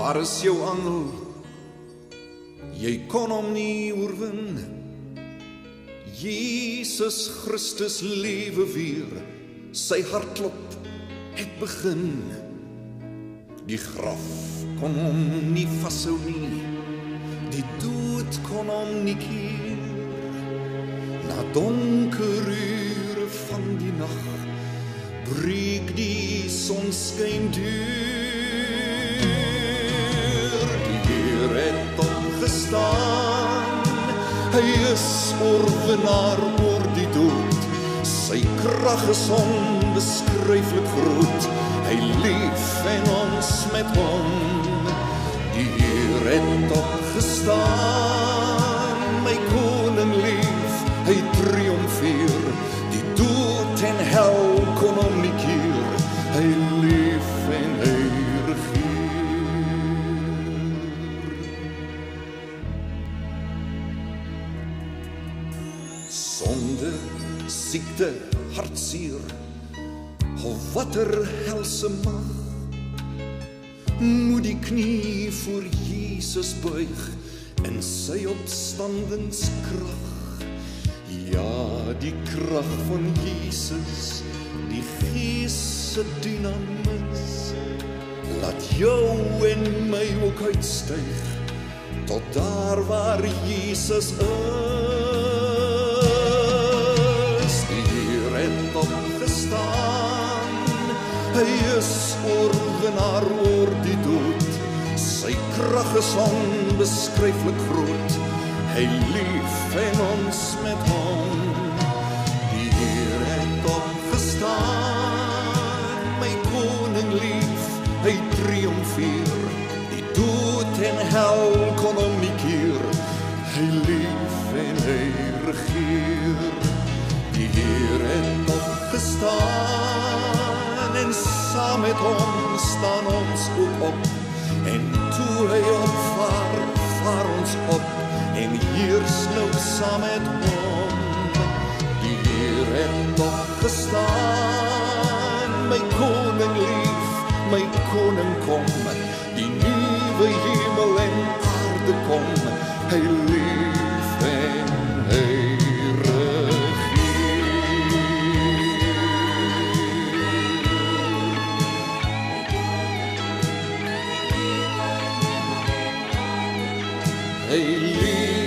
Waar is jou angel? Jy kon hom nie oorwin. Jesus Christus lewe weer, sy hartklop het begin. Die graf kon hom nie vashou nie, die dood kon hom nie keer. Na donker ure van die nag, breek die sonskyn deur. Die Heer het opgestaan, hy is oorwinnaar oor die dood. Sy krag is onbeskryflik groot, hy leef en ons met hom. Die Heer het opgestaan, my koning leef, hy triomfeer. Die dood en hel kon hom nie keer, hy leef en hy regeer. Sonde, siekte, hartseer, of watter helse mag, moet die knie voor Jesus buig in sy opstandingskrag. Ja, die krag van Jesus, die Gees se dynamis, laat jou en my ook uitstyg tot daar waar Jesus is. Die Heer het opgestaan, hy is oorwinnaar oor die dood. Sy krag is onbeskryflik groot, hy leef en ons met hom. Die Heer het opgestaan, my koning leef, hy triomfeer. Die dood en hel kon hom nie keer, hy leef en hy regeer. Die Heer het opgestaan, en saam met hom staan ons ook op. En toe hy opvaar, vaar ons op, en heers nou saam met hom. Die Heer het opgestaan, my koning lief, my koning kom. Die nuwe hemel en aarde kom, hy leef en hy regeer. Hy leef